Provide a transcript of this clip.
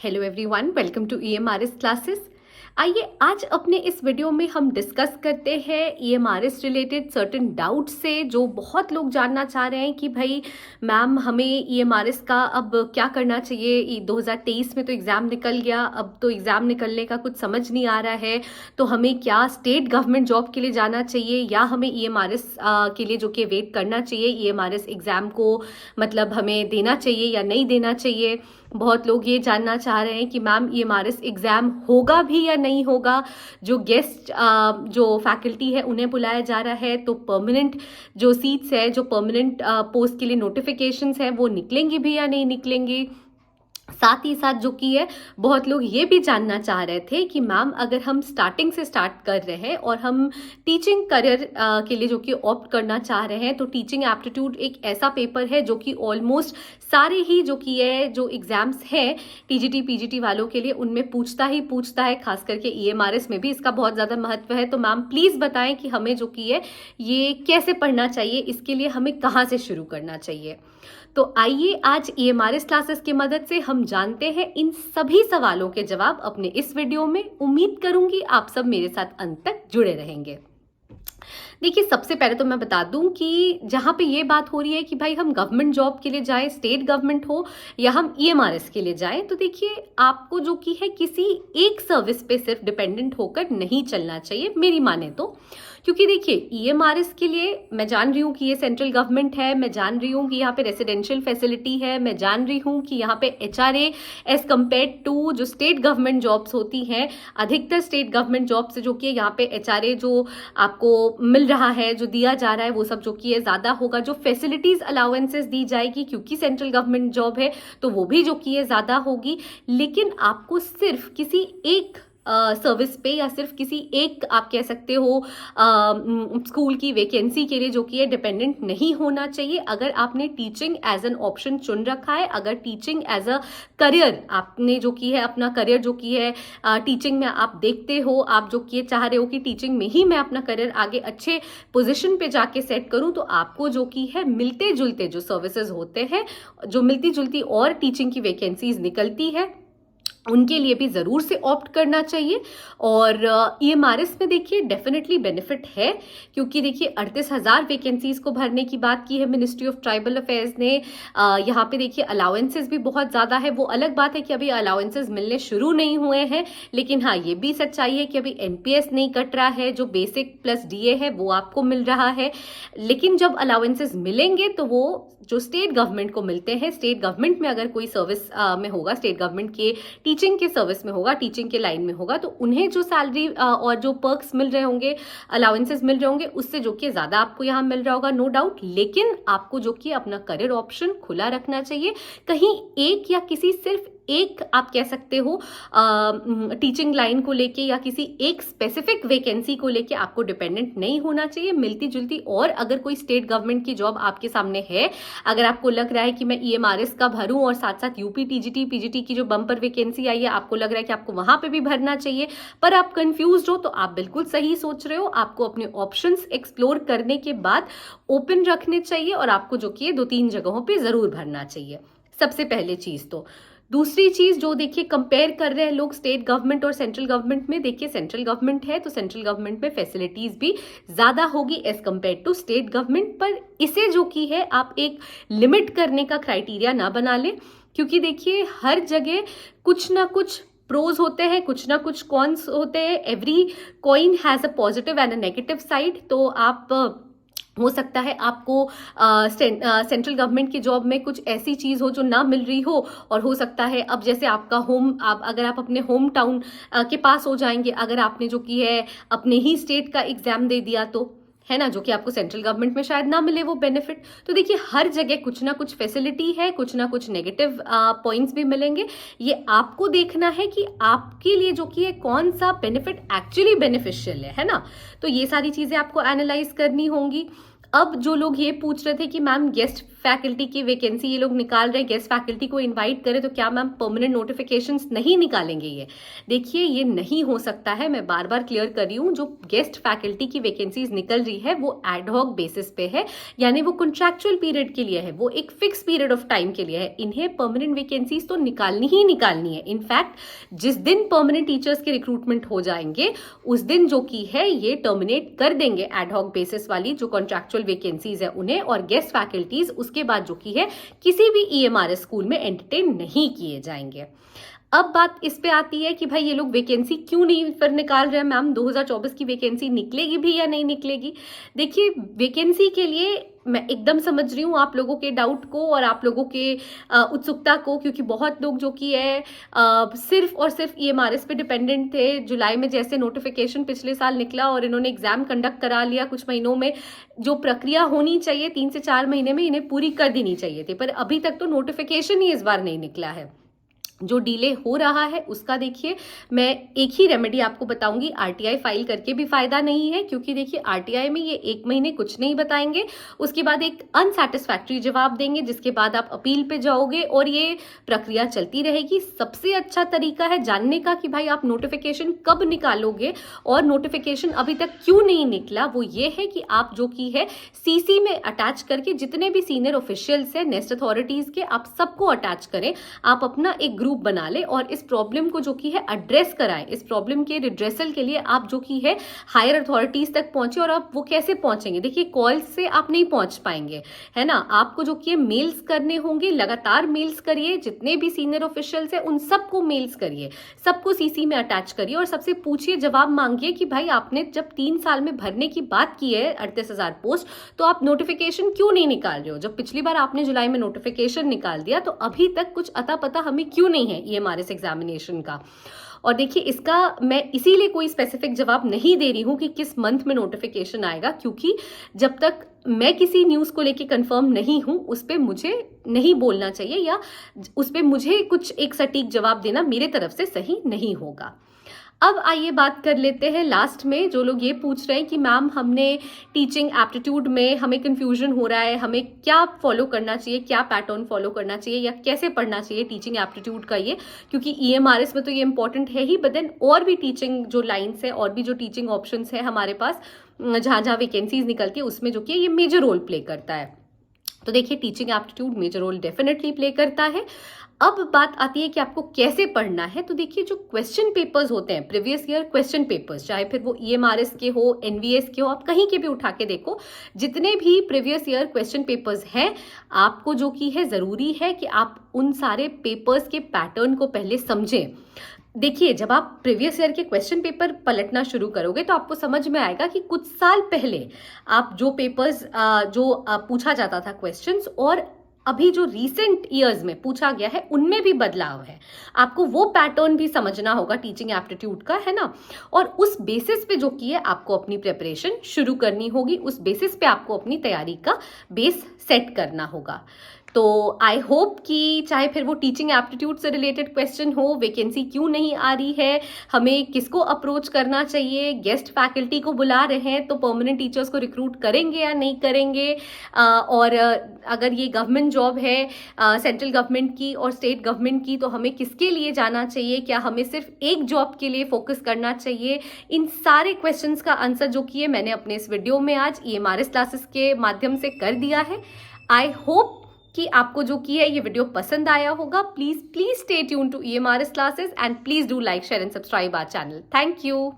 Hello everyone, welcome to EMRS classes. आइए आज अपने इस वीडियो में हम डिस्कस करते हैं ईएमआरएस रिलेटेड सर्टेन डाउट्स से जो बहुत लोग जानना चाह रहे हैं कि भाई मैम हमें ईएमआरएस का अब क्या करना चाहिए। 2023 में तो एग्ज़ाम निकल गया, अब तो एग्ज़ाम निकलने का कुछ समझ नहीं आ रहा है, तो हमें क्या स्टेट गवर्नमेंट जॉब के लिए जाना चाहिए या हमें ईएमआरएस के लिए जो कि वेट करना चाहिए, ईएमआरएस एग्ज़ाम को मतलब हमें देना चाहिए या नहीं देना चाहिए। बहुत लोग ये जानना चाह रहे हैं कि मैम ईएमआरएस एग्ज़ाम होगा भी या नहीं होगा। जो गेस्ट जो फैकल्टी है उन्हें बुलाया जा रहा है, तो परमानेंट जो सीट्स है, जो परमानेंट पोस्ट के लिए नोटिफिकेशंस हैं वो निकलेंगी भी या नहीं निकलेंगी। साथ ही साथ जो कि है बहुत लोग ये भी जानना चाह रहे थे कि मैम अगर हम स्टार्टिंग से स्टार्ट कर रहे हैं और हम टीचिंग करियर के लिए जो कि ऑप्ट करना चाह रहे हैं, तो टीचिंग एप्टीट्यूड एक ऐसा पेपर है जो कि ऑलमोस्ट सारे ही जो कि है जो एग्जाम्स हैं टीजीटी पीजीटी वालों के लिए उनमें पूछता है। खास करके ईएमआरएस में भी इसका बहुत ज़्यादा महत्व है। तो मैम प्लीज़ बताएं कि हमें जो कि है ये कैसे पढ़ना चाहिए, इसके लिए हमें कहाँ से शुरू करना चाहिए। तो आइए आज ईएमआरएस क्लासेस की मदद से हम जानते हैं इन सभी सवालों के जवाब अपने इस वीडियो में। उम्मीद करूंगी आप सब मेरे साथ अंत तक जुड़े रहेंगे। देखिए, सबसे पहले तो मैं बता दूं कि जहां पे ये बात हो रही है कि भाई हम गवर्नमेंट जॉब के लिए जाएं, स्टेट गवर्नमेंट हो या हम ईएमआरएस के लिए जाएं, तो देखिए आपको जो कि है किसी एक सर्विस पे सिर्फ डिपेंडेंट होकर नहीं चलना चाहिए मेरी माने तो। क्योंकि देखिए ईएमआरएस के लिए मैं जान रही हूँ कि ये सेंट्रल गवर्नमेंट है, मैं जान रही हूँ कि यहाँ पे रेसिडेंशियल फैसिलिटी है, मैं जान रही हूँ कि यहाँ पे एचआरए एज कम्पेयर टू जो स्टेट गवर्नमेंट जॉब्स होती हैं, अधिकतर स्टेट गवर्नमेंट जॉब से जो कि यहाँ पे एचआरए जो आपको मिल रहा है, जो दिया जा रहा है, वो सब जो कि है ज़्यादा होगा। जो फैसिलिटीज़ अलाउंसेस दी जाएगी क्योंकि सेंट्रल गवर्नमेंट जॉब है तो वो भी जो कि है ज़्यादा होगी। लेकिन आपको सिर्फ किसी एक सर्विस पे या सिर्फ किसी एक आप कह सकते हो स्कूल की वैकेंसी के लिए जो कि है डिपेंडेंट नहीं होना चाहिए। अगर आपने टीचिंग एज एन ऑप्शन चुन रखा है, अगर टीचिंग एज अ करियर आपने जो कि है अपना करियर जो कि है टीचिंग में आप देखते हो, आप जो कि चाह रहे हो कि टीचिंग में ही मैं अपना करियर आगे अच्छे पोजिशन पे जाके सेट करूं, तो आपको जो कि है मिलते जुलते जो सर्विसेज होते हैं, जो मिलती जुलती और टीचिंग की वैकेंसीज निकलती है, उनके लिए भी ज़रूर से ऑप्ट करना चाहिए। और ईएमआरएस में देखिए डेफिनेटली बेनिफिट है, क्योंकि देखिए 38,000 वैकेंसीज को भरने की बात की है मिनिस्ट्री ऑफ ट्राइबल अफेयर्स ने। यहाँ पे देखिए अलाउंसेस भी बहुत ज़्यादा है। वो अलग बात है कि अभी अलाउंसेस मिलने शुरू नहीं हुए हैं, लेकिन हाँ ये भी सच्चाई है कि अभी एनपीएस नहीं कट रहा है, जो बेसिक प्लस डीए है वो आपको मिल रहा है। लेकिन जब अलाउंसेस मिलेंगे तो वो जो स्टेट गवर्नमेंट को मिलते हैं, स्टेट गवर्नमेंट में अगर कोई सर्विस में होगा, स्टेट गवर्नमेंट के टीचिंग के सर्विस में होगा, टीचिंग के लाइन में होगा, तो उन्हें जो सैलरी और जो पर्क्स मिल रहे होंगे, अलाउंसेस मिल रहे होंगे, उससे जो कि ज़्यादा आपको यहाँ मिल रहा होगा, नो डाउट। लेकिन आपको जो कि अपना करियर ऑप्शन खुला रखना चाहिए। कहीं एक या किसी सिर्फ एक आप कह सकते हो टीचिंग लाइन को लेके या किसी एक स्पेसिफिक वैकेंसी को लेके आपको डिपेंडेंट नहीं होना चाहिए। मिलती जुलती और अगर कोई स्टेट गवर्नमेंट की जॉब आपके सामने है, अगर आपको लग रहा है कि मैं ईएमआरएस का भरूं और साथ साथ यूपी टीजीटी पीजीटी की जो बम्पर वैकेंसी आई है, आपको लग रहा है कि आपको वहां पे भी भरना चाहिए, पर आप कंफ्यूज हो, तो आप बिल्कुल सही सोच रहे हो। आपको अपने ऑप्शंस एक्सप्लोर करने के बाद ओपन रखने चाहिए और आपको जो कि 2-3 जगहों पे जरूर भरना चाहिए, सबसे पहले चीज तो। दूसरी चीज जो देखिए कंपेयर कर रहे हैं लोग स्टेट गवर्नमेंट और सेंट्रल गवर्नमेंट में, देखिए सेंट्रल गवर्नमेंट है तो सेंट्रल गवर्नमेंट में फैसिलिटीज भी ज्यादा होगी as compare to state government. पर इसे जो की है आप एक लिमिट करने का क्राइटेरिया ना बना ले, क्योंकि देखिए हर जगह कुछ ना कुछ प्रोज होते हैं, कुछ ना कुछ कॉन्स होते हैं। Every coin has a positive and a negative side. तो आप हो सकता है आपको सेंट्रल गवर्नमेंट की जॉब में कुछ ऐसी चीज़ हो जो ना मिल रही हो, और हो सकता है अब जैसे आपका अगर आप अपने होम टाउन के पास हो जाएंगे, अगर आपने जो की है अपने ही स्टेट का एग्जाम दे दिया, तो है ना, जो कि आपको सेंट्रल गवर्नमेंट में शायद ना मिले वो बेनिफिट। तो देखिए हर जगह कुछ ना कुछ फैसिलिटी है, कुछ ना कुछ नेगेटिव पॉइंट्स भी मिलेंगे। ये आपको देखना है कि आपके लिए जो कि है कौन सा बेनिफिट एक्चुअली बेनिफिशियल है ना। तो ये सारी चीजें आपको एनालाइज करनी होंगी। अब जो लोग ये पूछ रहे थे कि मैम गेस्ट फैकल्टी की वैकेंसी ये लोग निकाल रहे हैं, गेस्ट फैकल्टी को इनवाइट करें तो क्या मैम परमानेंट नोटिफिकेशंस नहीं निकालेंगे? ये देखिए, ये नहीं हो सकता है। मैं बार बार क्लियर कर रही हूँ, जो गेस्ट फैकल्टी की वैकेंसीज निकल रही है वो एडहॉक बेसिस पे है, यानी वो कॉन्ट्रैक्चुअल पीरियड के लिए है, वो एक फिक्स पीरियड ऑफ टाइम के लिए है। इन्हें परमानेंट वैकेंसीज तो निकालनी ही निकालनी है। इनफैक्ट जिस दिन परमानेंट टीचर्स के रिक्रूटमेंट हो जाएंगे उस दिन जो की है ये टर्मिनेट कर देंगे एडहॉक बेसिस वाली जो कॉन्ट्रैक्चुअल वैकेंसीज है उन्हें, और गेस्ट फैकल्टीज उसके बाद जो की है किसी भी ईएमआरएस स्कूल में एंटरटेन नहीं किए जाएंगे। अब बात इस पे आती है कि भाई ये लोग वैकेंसी क्यों नहीं फिर निकाल रहे हैं? मैम 2024 की वैकेंसी निकलेगी भी या नहीं निकलेगी? देखिए, वैकेंसी के लिए मैं एकदम समझ रही हूँ आप लोगों के डाउट को और आप लोगों के उत्सुकता को, क्योंकि बहुत लोग जो कि है सिर्फ और सिर्फ ईएमआरएस पे डिपेंडेंट थे। जुलाई में जैसे नोटिफिकेशन पिछले साल निकला और इन्होंने एग्जाम कंडक्ट करा लिया कुछ महीनों में, जो प्रक्रिया होनी चाहिए 3 से 4 महीने में इन्हें पूरी कर देनी चाहिए थी, पर अभी तक तो नोटिफिकेशन ही इस बार नहीं निकला है। जो डिले हो रहा है उसका देखिए, मैं एक ही रेमेडी आपको बताऊंगी, आरटीआई फाइल करके भी फायदा नहीं है, क्योंकि देखिए आरटीआई में ये 1 महीने कुछ नहीं बताएंगे, उसके बाद एक अनसैटिस्फैक्ट्री जवाब देंगे, जिसके बाद आप अपील पे जाओगे और ये प्रक्रिया चलती रहेगी। सबसे अच्छा तरीका है जानने का कि भाई आप नोटिफिकेशन कब निकालोगे और नोटिफिकेशन अभी तक क्यों नहीं निकला, वो ये है कि आप जो की है सीसी में अटैच करके जितने भी सीनियर ऑफिशियल्स है नेस्ट अथॉरिटीज के, आप सबको अटैच करें, आप अपना एक ग्रुप बना ले और इस प्रॉब्लम को जो की है एड्रेस कराएं। इस प्रॉब्लम के रिड्रेसल के लिए आप जो की है हायर अथॉरिटीज तक पहुंचे, और आप वो कैसे पहुंचेंगे? देखिए, कॉल से आप नहीं पहुंच पाएंगे, है ना, आपको जो की है मेल्स करने होंगे, लगातार मेल्स करिए, जितने भी सीनियर ऑफिशियल्स है उन सबको मेल्स करिए, सबको सीसी में अटैच करिए और सबसे पूछिए, जवाब मांगिए कि भाई आपने जब 3 साल में भरने की बात की है 38,000 पोस्ट, तो आप नोटिफिकेशन क्यों नहीं निकाल रहे हो? जब पिछली बार आपने जुलाई में नोटिफिकेशन निकाल दिया तो अभी तक कुछ अता पता हमें क्यों नहीं है ईएमआरएस एग्जामिनेशन का? और देखिए, इसका मैं इसीलिए कोई स्पेसिफिक जवाब नहीं दे रही हूं कि किस मंथ में नोटिफिकेशन आएगा, क्योंकि जब तक मैं किसी न्यूज को लेके कंफर्म नहीं हूं उस पर मुझे नहीं बोलना चाहिए, या उस पर मुझे कुछ एक सटीक जवाब देना मेरे तरफ से सही नहीं होगा। अब आइए बात कर लेते हैं लास्ट में, जो लोग ये पूछ रहे हैं कि मैम हमने टीचिंग एप्टीट्यूड में हमें कंफ्यूजन हो रहा है, हमें क्या फॉलो करना चाहिए, क्या पैटर्न फॉलो करना चाहिए या कैसे पढ़ना चाहिए टीचिंग एप्टीट्यूड का ये, क्योंकि ईएमआरएस में तो ये इंपॉर्टेंट है ही, बट देन और भी टीचिंग जो लाइन्स है और भी जो टीचिंग ऑप्शंस है हमारे पास जहाँ जहाँ वैकेंसीज निकलती है उसमें जो कि ये मेजर रोल प्ले करता है। तो देखिए, teaching aptitude major role definitely play करता है। अब बात आती है कि आपको कैसे पढ़ना है। तो देखिए, जो क्वेश्चन पेपर्स होते हैं, प्रीवियस ईयर क्वेश्चन पेपर्स, चाहे फिर वो ईएमआरएस के हो, एनवीएस के हो, आप कहीं के भी उठा के देखो, जितने भी प्रीवियस ईयर क्वेश्चन पेपर्स हैं, आपको जो की है जरूरी है कि आप उन सारे पेपर्स के पैटर्न को पहले समझें। देखिए, जब आप प्रीवियस ईयर के क्वेश्चन पेपर पलटना शुरू करोगे तो आपको समझ में आएगा कि कुछ साल पहले आप जो पेपर्स पूछा जाता था क्वेश्चंस, और अभी जो रीसेंट ईयर्स में पूछा गया है उनमें भी बदलाव है। आपको वो पैटर्न भी समझना होगा टीचिंग एप्टीट्यूड का, है ना, और उस बेसिस पे जो की है आपको अपनी प्रिपरेशन शुरू करनी होगी, उस बेसिस पे आपको अपनी तैयारी का बेस सेट करना होगा। तो आई होप कि चाहे फिर वो टीचिंग एप्टीट्यूड से रिलेटेड क्वेश्चन हो, वैकेंसी क्यों नहीं आ रही है, हमें किसको अप्रोच करना चाहिए, गेस्ट फैकल्टी को बुला रहे हैं तो परमानेंट टीचर्स को रिक्रूट करेंगे या नहीं करेंगे, और अगर ये गवर्नमेंट जॉब है सेंट्रल गवर्नमेंट की और स्टेट गवर्नमेंट की, तो हमें किसके लिए जाना चाहिए, क्या हमें सिर्फ एक जॉब के लिए फोकस करना चाहिए, इन सारे क्वेश्चंस का आंसर जो कि है मैंने अपने इस वीडियो में आज ईएमआरएस क्लासेस के माध्यम से कर दिया है। आई होप कि आपको जो की है ये वीडियो पसंद आया होगा। Please stay tune to EMRS classes and please do like, share and subscribe our channel. Thank you.